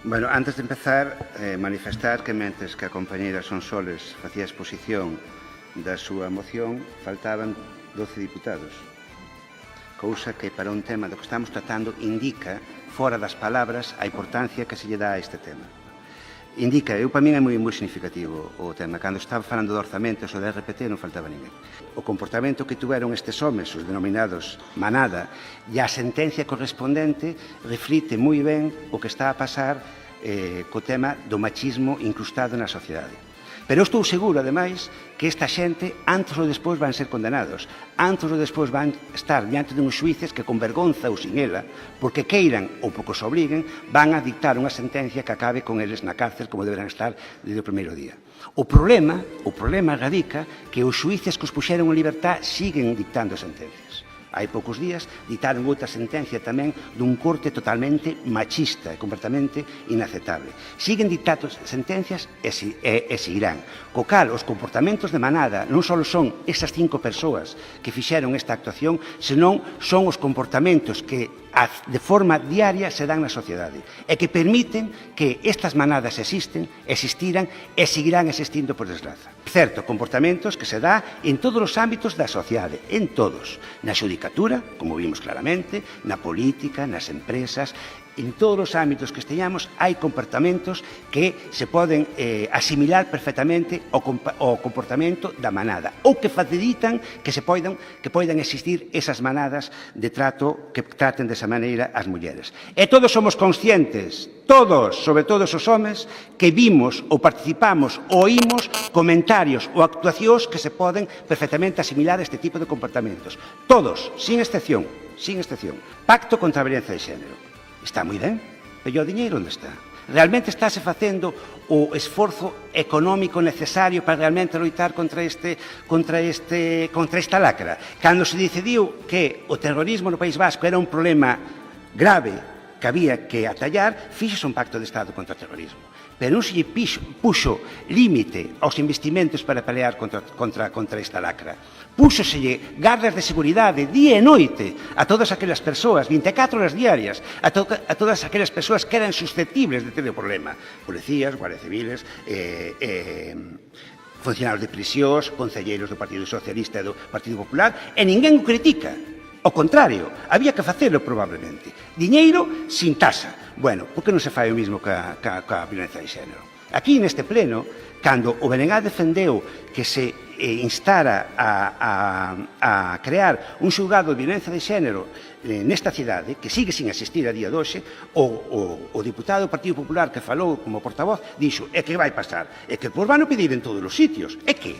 Bueno, antes de empezar, manifestar que mentres que a compañeira Sonsoles facía exposición da súa moción, faltaban 12 diputados. Cousa que para un tema do que estamos tratando indica, fora das palabras, a importancia que se lle dá a este tema. Indica, para min é moi significativo o tema. Cando estaba falando de orzamentos ou de RPT non faltaba ninguén. O comportamento que tuveron estes homes, os denominados manada, e a sentencia correspondente reflite moi ben o que está a pasar co tema do machismo incrustado na sociedade. Pero eu estou seguro, ademais, que esta xente, antes ou despois, van ser condenados. Antes ou despois van estar diante de uns xuíces que, con vergonza ou sin ela, porque queiran ou porque os obliguen, van a dictar unha sentencia que acabe con eles na cárcel como deberán estar desde o primeiro día. O problema radica que os xuíces que os puxeron en libertad siguen dictando sentencias. Hai poucos días ditaron outra sentencia tamén dun corte totalmente machista e completamente inaceptable. Siguen dictando sentencias e seguirán. Co cal, os comportamentos de manada non só son esas 5 persoas que fixeron esta actuación, senón son os comportamentos que de forma diaria se dan na sociedade e que permiten que estas manadas existiran e seguirán existindo por desgraza. Certo, comportamentos que se dá en todos os ámbitos da sociedade, en todos. Na xudicatura, como vimos claramente, na política, nas empresas, en todos os ámbitos que esteñamos hai comportamentos que se poden asimilar perfectamente ao comportamento da manada ou que facilitan que poidan existir esas manadas de trato que traten desa maneira as mulleres. E todos somos conscientes, todos, sobre todo os homes, que vimos ou participamos ou oímos comentarios ou actuacións que se poden perfectamente asimilar a este tipo de comportamentos. Todos, sin excepción. Pacto contra a violencia de xénero. Está moi ben, pero o diñeiro onde está? Realmente estáse facendo o esforzo económico necesario para realmente loitar contra esta lacra? Cando se decidiu que o terrorismo no País Vasco era un problema grave que había que atallar, fíxose un pacto de Estado contra o terrorismo. Pero non se lle puxo límite aos investimentos para pelear contra esta lacra. Púxoselle gardas de seguridade día e noite a todas aquelas persoas, 24 horas diarias, a todas aquelas persoas que eran susceptibles de ter o problema. Policías, guardias civiles, funcionarios de prisións, concelleiros do Partido Socialista e do Partido Popular, e ninguén o critica. Ao contrario, había que facelo probablemente. Diñeiro sin tasa. Bueno, por que non se fai o mismo ca violencia de xénero? Aquí neste pleno, cando o BNG defendeu que se instara a crear un xulgado de violencia de xénero nesta cidade, que sigue sin existir a día de hoxe, o diputado do Partido Popular que falou como portavoz dixo, é que vai pasar, é que por van a pedir en todos os sitios, é que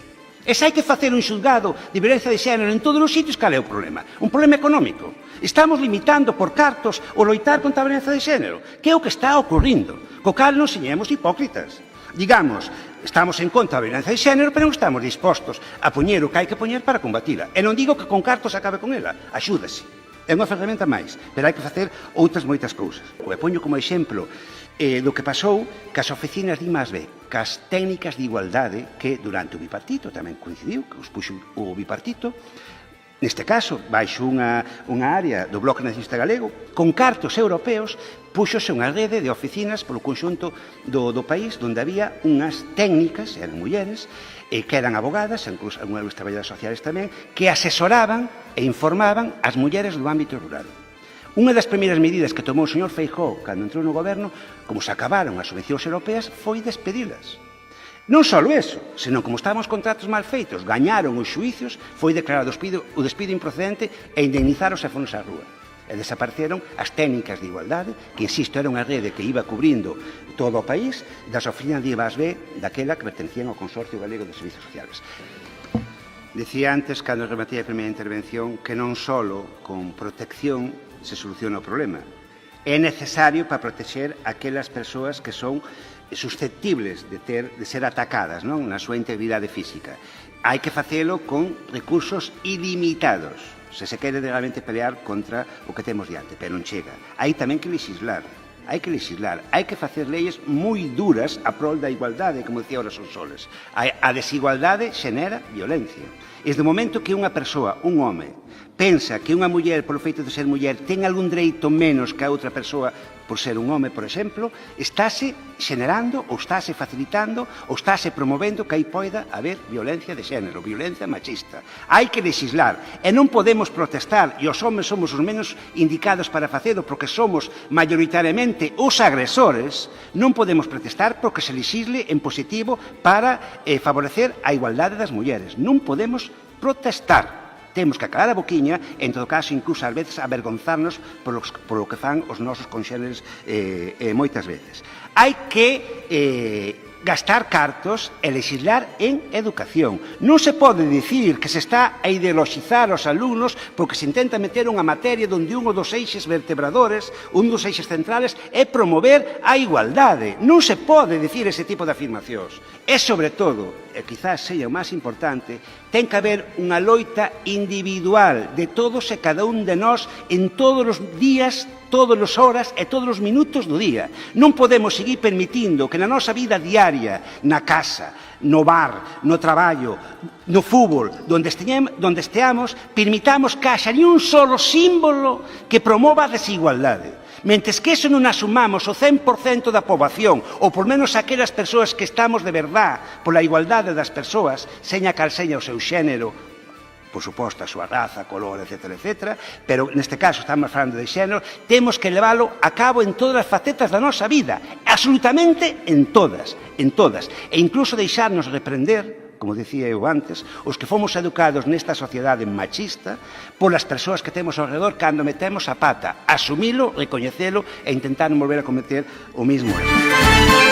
e se hai que facer un xulgado de violencia de xénero en todos os sitios, cal é o problema? Un problema económico. Estamos limitando por cartos o loitar contra a violencia de xénero, que é o que está ocorrindo. Co cal non señemos hipócritas. Digamos, estamos en contra da violencia de xénero, pero non estamos dispostos a poñer o que hai que poñer para combatila. E non digo que con cartos acabe con ela, axúdase. É unha ferramenta máis, pero hai que facer outras moitas cousas. E poño como exemplo do que pasou cas oficinas de I+D, cas técnicas de igualdade que durante o bipartito tamén coincidiu, que os puxo o bipartito, neste caso, baixo unha área do Bloque Nacionalista Galego, con cartos europeos, puxose unha rede de oficinas polo conxunto do país, onde había unhas técnicas, eran mulleres, que eran abogadas, incluso algunhas traballadoras sociales tamén, que asesoraban e informaban as mulleres do ámbito rural. Unha das primeiras medidas que tomou o señor Feijóo cando entrou no goberno, como se acabaron as subvencións europeas, foi despedilas. Non só eso, senón como estaban os contratos mal feitos, gañaron os xuicios, foi declarado o despido improcedente e indemnizaron e foronse á rúa. E desapareceron as técnicas de igualdade, que, insisto, era unha rede que iba cubrindo todo o país, das oficinas de I+D, daquela que pertencían ao Consorcio Galego de Servicios Sociales. Decía antes, cando rematei a primeira intervención, que non só con protección se soluciona o problema. É necesario para protexer aquelas persoas que son susceptibles de ser atacadas na súa integridade física. Hai que facelo con recursos ilimitados, se quere realmente pelear contra o que temos diante, pero non chega. Hai tamén que legislar, hai que facer leyes moi duras a prol da igualdade, como decía ahora Sonsoles. A desigualdade xenera violencia. E desde o momento que unha persoa, un home, pensa que unha muller, polo feito de ser muller, ten algún dereito menos que a outra persoa por ser un home, por exemplo, estáse xenerando ou estáse facilitando ou estáse promovendo que aí poida haber violencia de xénero, violencia machista. Hai que legislar e non podemos protestar, e os homes somos os menos indicados para facelo porque somos maioritariamente os agresores, non podemos protestar porque se legisle en positivo para favorecer a igualdade das mulleres. Non podemos protestar. Temos que calar a boquiña, en todo caso, incluso ás veces avergonzarnos polo que fan os nosos conxéneres moitas veces. Hai que gastar cartos e legislar en educación. Non se pode dicir que se está a ideoloxizar os alumnos porque se intenta meter unha materia onde un dos eixes vertebradores, un dos eixes centrales, é promover a igualdade. Non se pode dicir ese tipo de afirmacións. E, sobre todo, e quizás seja o máis importante, ten que haber unha loita individual de todos e cada un de nós en todos os días, todas as horas e todos os minutos do día. Non podemos seguir permitindo que na nosa vida diaria, na casa, no bar, no traballo, no fútbol, donde esteamos, permitamos que haxa ni un solo símbolo que promova a desigualdade. Mentres que eso non asumamos o 100% da poboación, ou por menos aquelas persoas que estamos de verdad pola igualdade das persoas, seña cal seña o seu xénero, por suposto, a súa raza, color, etc., pero neste caso estamos falando de xénero, temos que leválo a cabo en todas as facetas da nosa vida, absolutamente en todas, e incluso deixarnos reprender, como dicía eu antes, os que fomos educados nesta sociedade machista polas persoas que temos ao redor cando metemos a pata, asumilo, recoñecelo e intentar non volver a cometer o mismo erro.